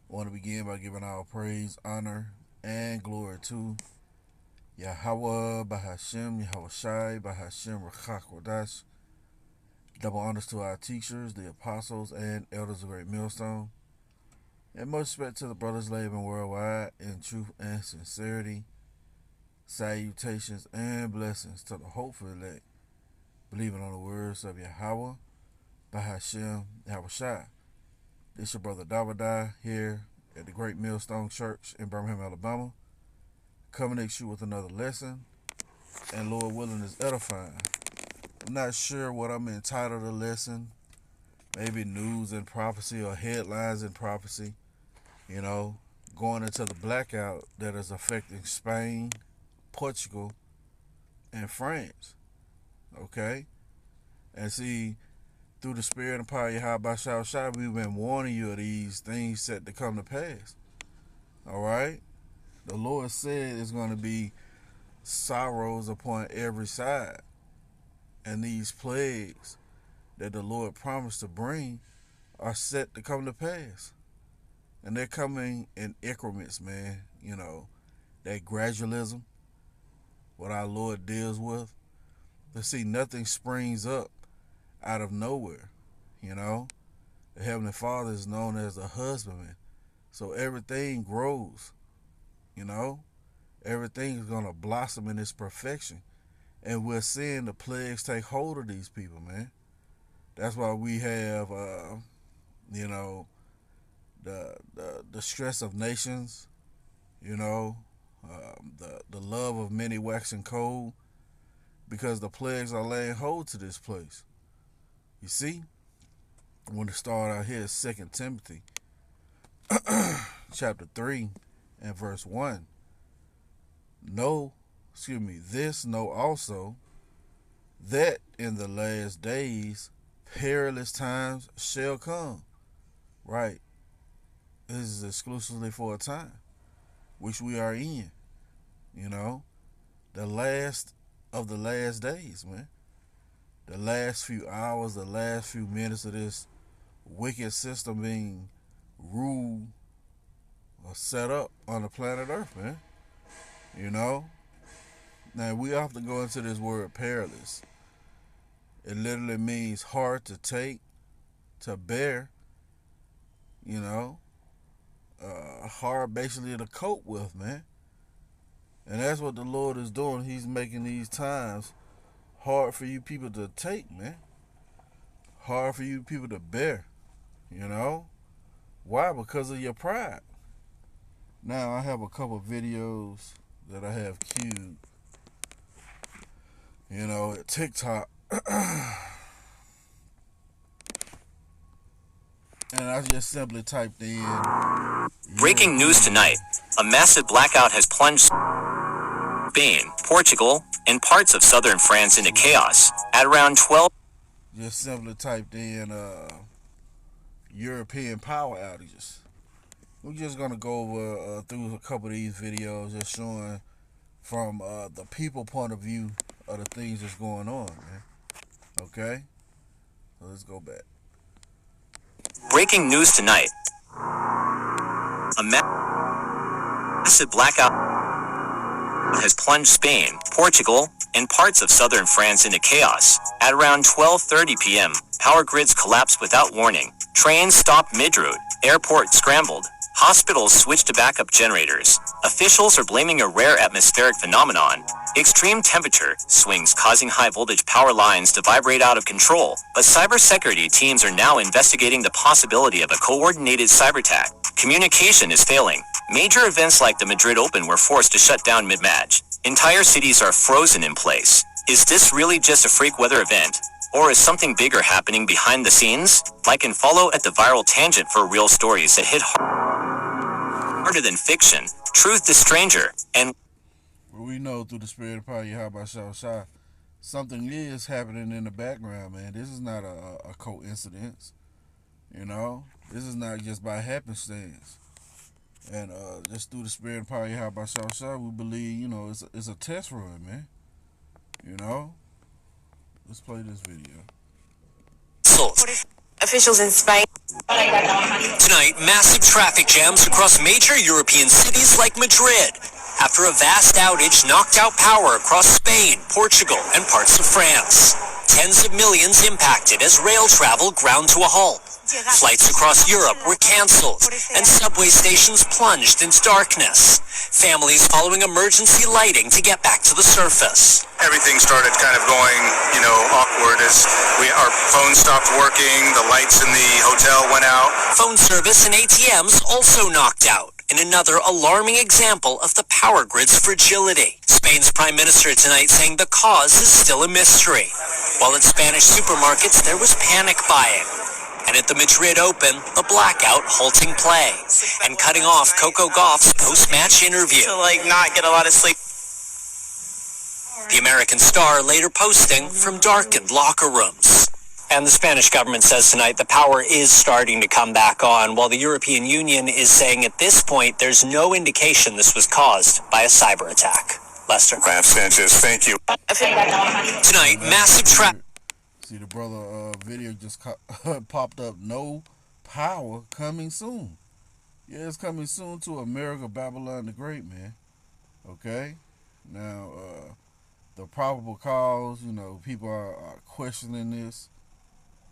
I want to begin by giving all praise, honor, and glory to Yahawah, Bahashem, Yahawashi, Bahashem, Rawchaa, Qadash. Double honors to our teachers, the apostles, and elders of Great Millstone. And much respect to the brothers living worldwide in truth and sincerity. Salutations and blessings to the hopeful elect, believing on the words of Yahawah, Bahashem, Yahawashi. This your brother Dawadah here at the Great Millstone Church in Birmingham, Alabama. Coming at you with another lesson, and Lord willing is edifying. I'm not sure what I'm entitled the lesson. Maybe news and prophecy or headlines and prophecy. You know, going into the blackout that is affecting Spain, Portugal, and France. Okay? And see, through the spirit and power of Yahawashi, we've been warning you of these things set to come to pass. Alright? The Lord said it's going to be sorrows upon every side. And these plagues that the Lord promised to bring are set to come to pass. And they're coming in increments, man. You know, that gradualism, what our Lord deals with. To see nothing springs up out of nowhere. You know, the Heavenly Father is known as a husbandman. So everything grows. You know, everything is going to blossom in its perfection. And we're seeing the plagues take hold of these people, man. That's why we have, you know, the stress of nations, you know, the love of many waxing cold, because the plagues are laying hold to this place. You see, I want to start out here at 2 Timothy chapter 3 and verse 1. This know also, that in the last days perilous times shall come. Right. This is exclusively for a time, which we are in. You know, the last of the last days, man. The last few hours, the last few minutes of this wicked system being ruled or set up on the planet Earth, man. You know? Now, we often go into this word perilous. It literally means hard to take, to bear, you know, hard basically to cope with, man. And that's what the Lord is doing. He's making these times hard for you people to take, man. Hard for you people to bear, you know. Why? Because of your pride. Now, I have a couple videos that I have queued, you know, at TikTok. And I just simply typed in breaking news tonight. A massive blackout has plunged Spain, Portugal, and parts of southern France into chaos at around 12. Just simply typed in European power outages. We're just going to go over through a couple of these videos just showing from the people point of view of the things that's going on, man. Okay? So let's go back. Breaking news tonight. A massive blackout has plunged Spain, Portugal, and parts of southern France into chaos. At around 12:30 p.m., power grids collapsed without warning. Trains stopped mid-route. Airports scrambled. Hospitals switched to backup generators. Officials are blaming a rare atmospheric phenomenon, extreme temperature swings causing high-voltage power lines to vibrate out of control. But cybersecurity teams are now investigating the possibility of a coordinated cyber attack. Communication is failing. Major events like the Madrid Open were forced to shut down mid-match. Entire cities are frozen in place. Is this really just a freak weather event? Or is something bigger happening behind the scenes? Like and follow at the Viral Tangent for real stories that hit harder than fiction, truth to stranger, and we know through the spirit of power Yahawashi, something is happening in the background, man. This is not a coincidence. You know? This is not just by happenstance. And just through the spirit and power of Yahawashi, we believe, you know, it's a test run, man. You know? Let's play this video. Officials in Spain. Tonight, massive traffic jams across major European cities like Madrid after a vast outage knocked out power across Spain, Portugal, and parts of France. Tens of millions impacted as rail travel ground to a halt. Flights across Europe were canceled, and subway stations plunged into darkness. Families following emergency lighting to get back to the surface. Everything started kind of going, awkward as our phone stopped working, the lights in the hotel went out. Phone service and ATMs also knocked out, in another alarming example of the power grid's fragility. Spain's prime minister tonight saying the cause is still a mystery. While at Spanish supermarkets, there was panic buying. And at the Madrid Open, the blackout halting play and cutting off Coco Gauff's post-match interview. To not get a lot of sleep. The American star later posting from darkened locker rooms. And the Spanish government says tonight the power is starting to come back on, while the European Union is saying at this point there's no indication this was caused by a cyber attack. Lester. Graf Sanchez, thank you. Tonight, massive traffic. See the brother video just popped up. No power coming soon. Yeah, it's coming soon to America, Babylon the Great, man. Okay? Now, the probable cause, people are questioning this.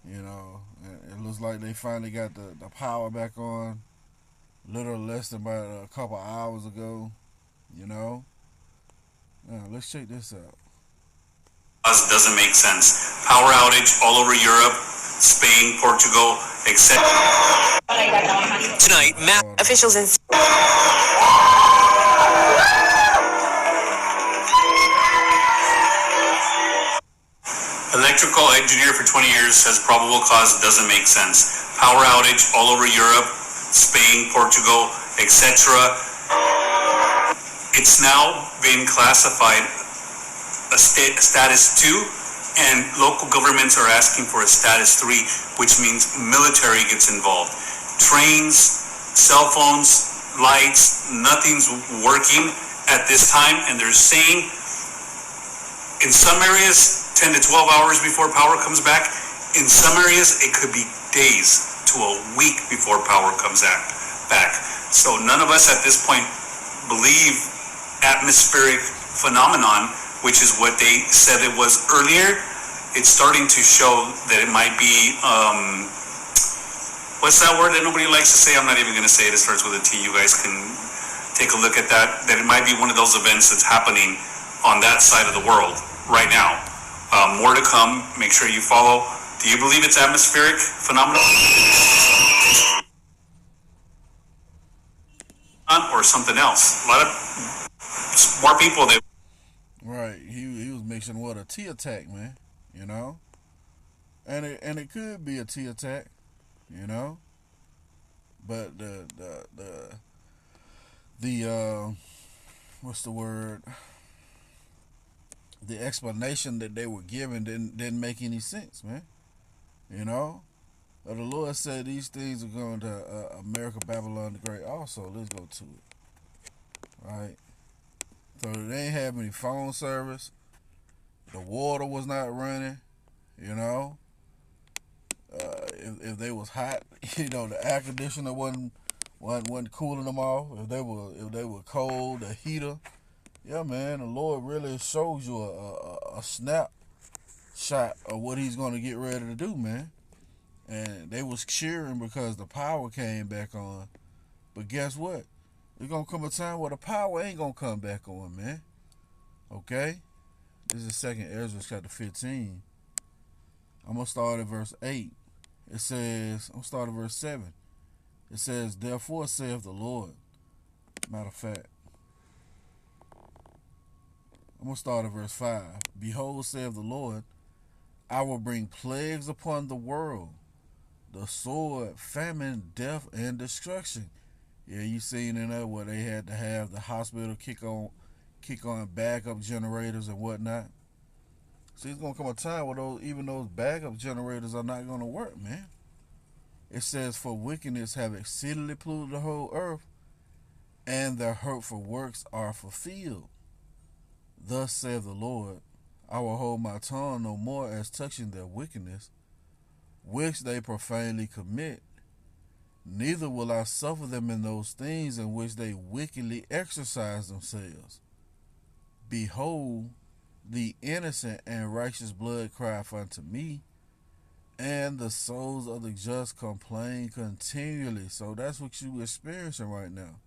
And it looks like they finally got the power back on. Literally less than about a couple hours ago. Now, let's check this out. Doesn't make sense. Power outage all over Europe, Spain, Portugal, etc. Tonight, officials in Electrical engineer for 20 years says probable cause doesn't make sense. Power outage all over Europe, Spain, Portugal, etc. It's now been classified a status 2, and local governments are asking for a status 3, which means military gets involved. Trains, cell phones, lights, nothing's working at this time, and they're saying in some areas 10 to 12 hours before power comes back. In some areas it could be days to a week before power comes back. So none of us at this point believe atmospheric phenomenon, which is what they said it was earlier. It's starting to show that it might be, what's that word that nobody likes to say? I'm not even going to say it. It starts with a T. You guys can take a look at that. That it might be one of those events that's happening on that side of the world right now. More to come. Make sure you follow. Do you believe it's atmospheric phenomenon? Or something else? A lot of smart people that... Right, he was mixing what a T attack, man. And it could be a T attack, but the what's the word? The explanation that they were given didn't make any sense, man. But the Lord said these things are going to America, Babylon the Great. Also, let's go to it. Right. So they ain't have any phone service. The water was not running. If they was hot, the air conditioner wasn't cooling them off. If they were cold, the heater. Yeah, man, the Lord really shows you a snap shot of what He's gonna get ready to do, man. And they was cheering because the power came back on. But guess what? There's gonna come a time where the power ain't gonna come back on, man. Okay? This is 2nd Ezra chapter 15. I'm gonna start at verse 8. It says, I'm gonna start at verse 7. It says, therefore saith the Lord. Matter of fact, I'm gonna start at verse 5. Behold, saith the Lord, I will bring plagues upon the world, the sword, famine, death, and destruction. Yeah, you seen in there where they had to have the hospital kick on backup generators and whatnot. See, it's gonna come a time where those backup generators are not gonna work, man. It says, for wickedness have exceedingly polluted the whole earth, and their hurtful works are fulfilled. Thus saith the Lord, I will hold my tongue no more as touching their wickedness, which they profanely commit. Neither will I suffer them in those things in which they wickedly exercise themselves. Behold, the innocent and righteous blood crieth unto me, and the souls of the just complain continually. So that's what you're experiencing right now.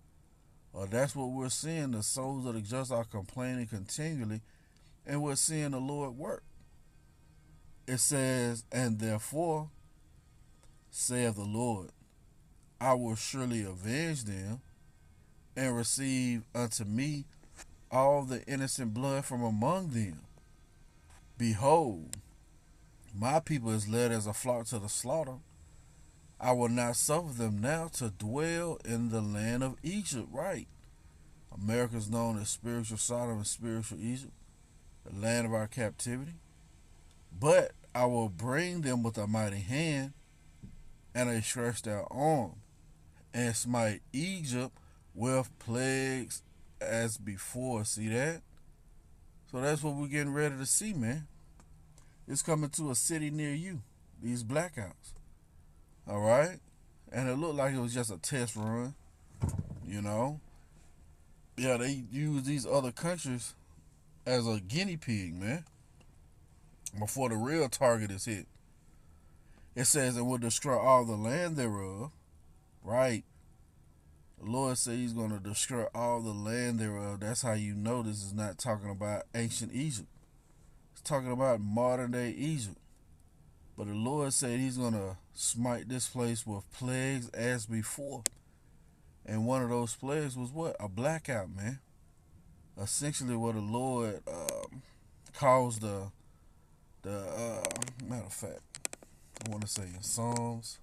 Or that's what we're seeing. The souls of the just are complaining continually, and we're seeing the Lord work. It says, and therefore, saith the Lord, I will surely avenge them, and receive unto me all the innocent blood from among them. Behold, my people is led as a flock to the slaughter. I will not suffer them now to dwell in the land of Egypt. Right. America is known as spiritual Sodom and spiritual Egypt, the land of our captivity. But I will bring them with a mighty hand and a stretched out arm, and smite Egypt with plagues as before. See that? So that's what we're getting ready to see, man. It's coming to a city near you. These blackouts. All right? And it looked like it was just a test run. You know? Yeah, they use these other countries as a guinea pig, man, before the real target is hit. It says it will destroy all the land thereof. Right? The Lord said he's going to destroy all the land thereof. That's how you know this is not talking about ancient Egypt. It's talking about modern day Egypt. But the Lord said he's going to smite this place with plagues as before. And one of those plagues was what? A blackout, man. Essentially what the Lord caused the matter of fact, I want to say in Psalms,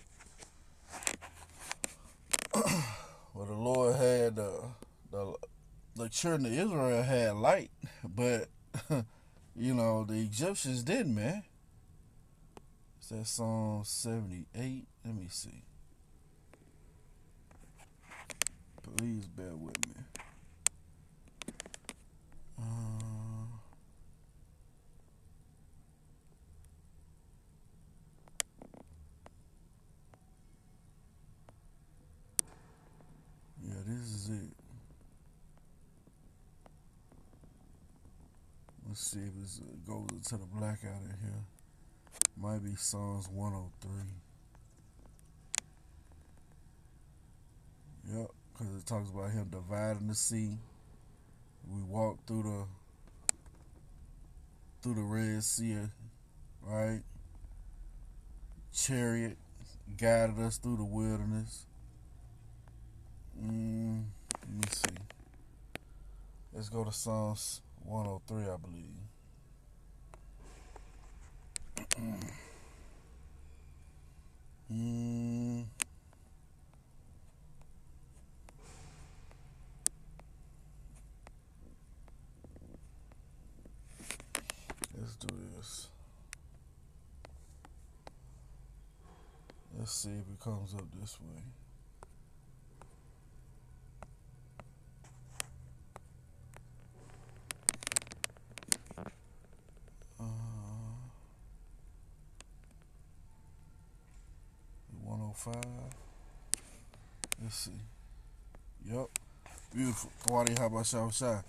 where the Lord had the children of Israel had light, but you know, the Egyptians didn't, man. It's that Psalm 78. Let me see. Please bear with me. Yeah, this is it. Let's see if it goes into the blackout in here. Might be Psalms 103. Yep, because it talks about him dividing the sea. We walked through the Red Sea, right? Chariot guided us through the wilderness. Let me see. Let's go to Psalms 103, I believe. Let's do this. Let's see if it comes up this way. Let's see. Yep. Beautiful. Yahawashi.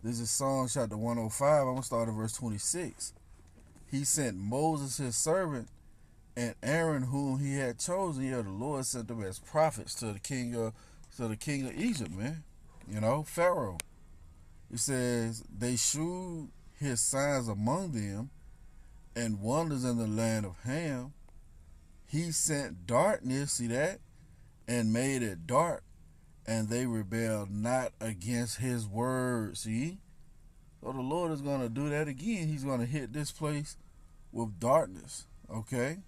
This is Psalm chapter 105. I'm going to start at verse 26. He sent Moses his servant and Aaron whom he had chosen. Yeah, the Lord sent them as prophets to the king of Egypt, man. You know, Pharaoh. He says they shewed his signs among them and wonders in the land of Ham. He sent darkness, see that, and made it dark, and they rebelled not against his word, see? So the Lord is going to do that again. He's going to hit this place with darkness, okay?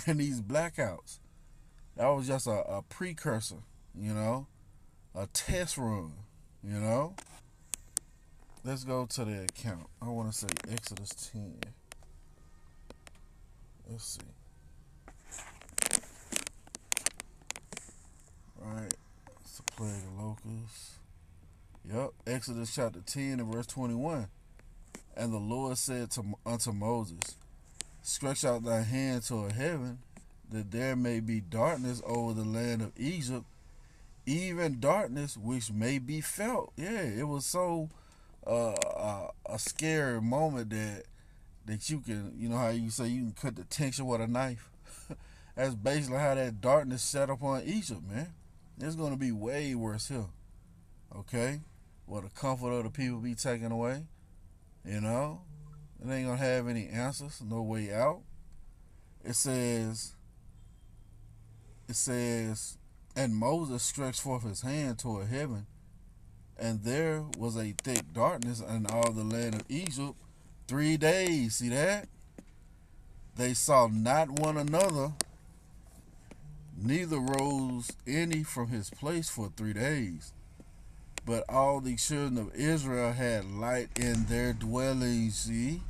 And these blackouts. That was just a precursor, you know? A test run, you know? Let's go to the account. I want to say Exodus 10. Let's see. Right, it's the plague of locusts. Yep, Exodus chapter 10 and verse 21. And the Lord said unto Moses, stretch out thy hand toward heaven, that there may be darkness over the land of Egypt, even darkness which may be felt. Yeah, it was so a scary moment that you can, you know how you say you can cut the tension with a knife. That's basically how that darkness set upon Egypt, man. It's going to be way worse here. Okay? Where the comfort of the people be taken away. You know? It ain't going to have any answers. No way out. It says, and Moses stretched forth his hand toward heaven, and there was a thick darkness in all the land of Egypt 3 days. See that? They saw not one another, neither rose any from his place for 3 days. But all the children of Israel had light in their dwellings, see?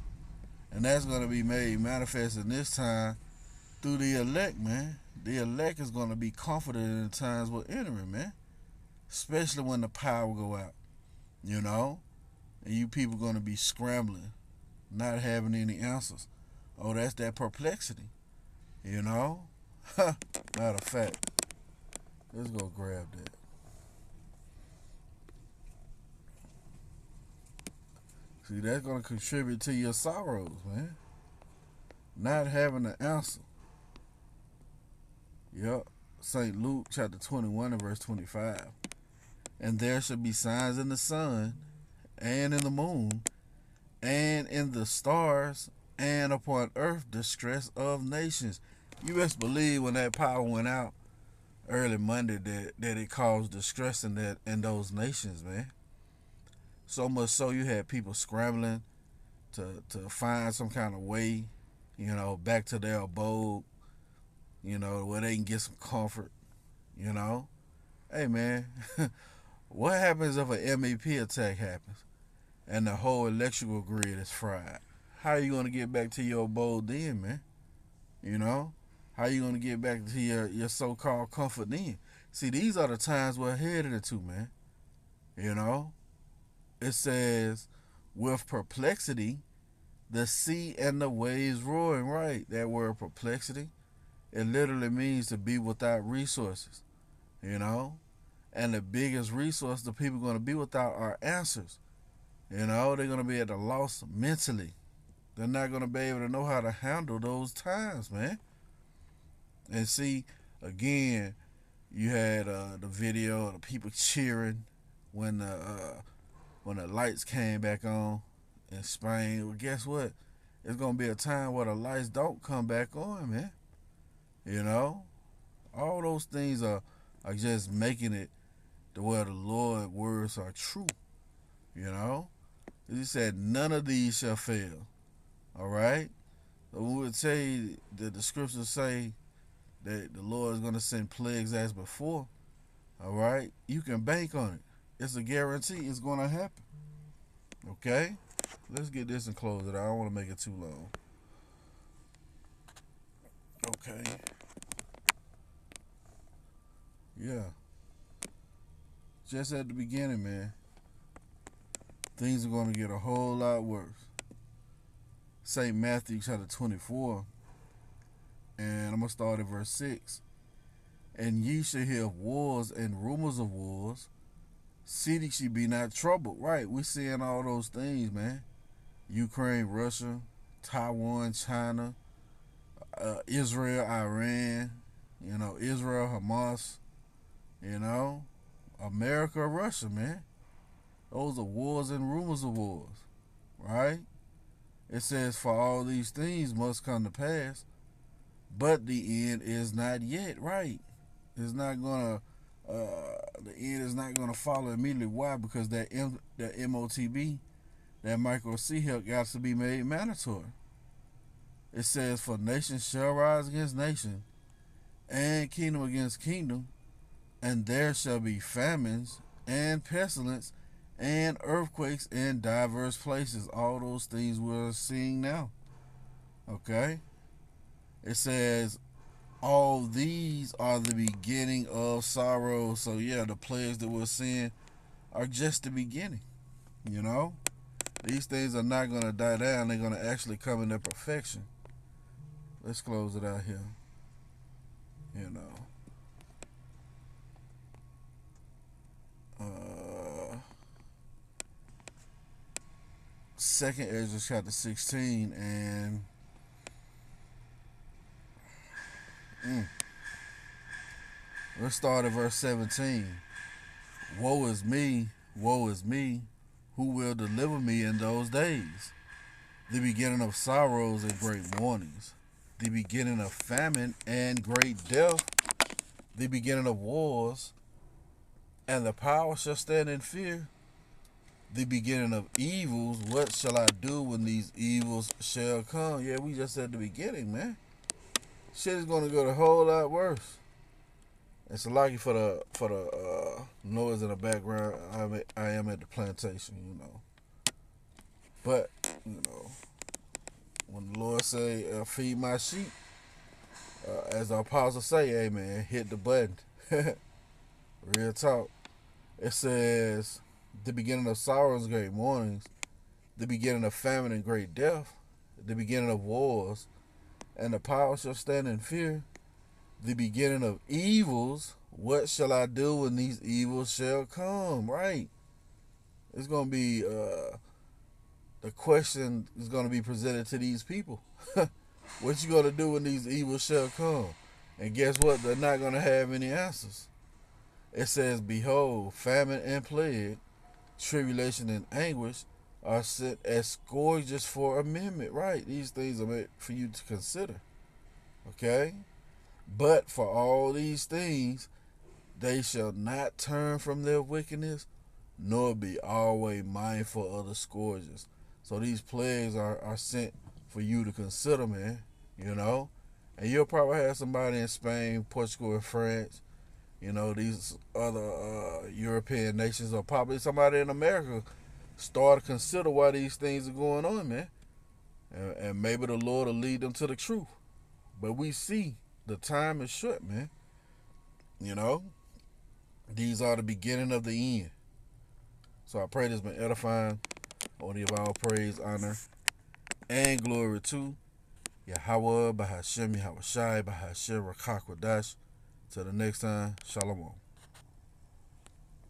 And that's going to be made manifest in this time through the elect, man. The elect is going to be comforted in the times we're entering, man. Especially when the power go out, you know? And you people going to be scrambling, not having any answers. Oh, that's that perplexity, you know? Matter of fact, let's go grab that. See, that's going to contribute to your sorrows, man. Not having an answer. Yep. St. Luke chapter 21 and verse 25. And there shall be signs in the sun, and in the moon, and in the stars, and upon earth distress of nations. You best believe when that power went out early Monday that it caused distress in those nations, man. So much so you had people scrambling to find some kind of way, you know, back to their abode, you know, where they can get some comfort, you know. Hey, man, what happens if an MEP attack happens and the whole electrical grid is fried? How are you going to get back to your abode then, man? You know? How are you going to get back to your so-called comfort then? See, these are the times we're headed into, man. You know? It says, with perplexity, the sea and the waves roaring. Right, that word perplexity, it literally means to be without resources, you know? And the biggest resource the people are going to be without are answers. You know, they're going to be at a loss mentally. They're not going to be able to know how to handle those times, man. And see, again, you had the video of the people cheering when the lights came back on in Spain. Well, guess what? It's going to be a time where the lights don't come back on, man. You know? All those things are just making it to where the Lord's words are true. You know? He said, none of these shall fail. All right? So we would say that the scriptures say that the Lord is going to send plagues as before. All right? You can bank on it. It's a guarantee it's going to happen. Okay? Let's get this and close it. I don't want to make it too long. Okay. Yeah. Just at the beginning, man, things are going to get a whole lot worse. St. Matthew chapter 24, and I'm going to start at verse 6. And ye shall hear of wars and rumors of wars. City should be not troubled. Right, we're seeing all those things, man. Ukraine, Russia, Taiwan, China, Israel, Iran, you know, Israel, Hamas, you know, America, Russia, man. Those are wars and rumors of wars, right? It says, for all these things must come to pass, but the end is not yet, right? It's not going to, the end is not going to follow immediately. Why? Because that MOTB, that micro C help got to be made mandatory. It says, for nation shall rise against nation, and kingdom against kingdom, and there shall be famines and pestilence and earthquakes in diverse places. All those things we're seeing now. Okay? It says, all these are the beginning of sorrow. So yeah, the plagues that we're seeing are just the beginning. You know? These things are not going to die down. They're going to actually come into perfection. Let's close it out here. you know. Second Ezra chapter 16, and let's start at verse 17. Woe is me, who will deliver me in those days? The beginning of sorrows and great mournings, the beginning of famine and great death, the beginning of wars, and the power shall stand in fear. The beginning of evils, what shall I do when these evils shall come? Yeah, we just said the beginning, man. Shit is gonna get a whole lot worse. It's lucky for the noise in the background. I am at the plantation, you know. But you know, when the Lord say, "Feed my sheep," as the apostle say, "Amen." Hit the button. Real talk. It says, the beginning of sorrows and great mournings, the beginning of famine and great death, the beginning of wars, and the power shall stand in fear. The beginning of evils, what shall I do when these evils shall come? Right. It's going to be, the question is going to be presented to these people. What you going to do when these evils shall come? And guess what? They're not going to have any answers. It says, behold, famine and plague, tribulation and anguish are set as scourges for amendment. Right. These things are meant for you to consider. Okay. But for all these things, they shall not turn from their wickedness, nor be always mindful of the scourges. So these plagues are sent for you to consider, man. You know? And you'll probably have somebody in Spain, Portugal, and France. You know, these other European nations, or probably somebody in America, start to consider why these things are going on, man. And maybe the Lord will lead them to the truth. But we see the time is short, man. You know, these are the beginning of the end. So I pray this has been edifying. I want to give all praise, honor, and glory to Yahawah, Bahashem, Yahawashi, Bahashem, Rawchaa, Qadash. Till the next time, Shalom.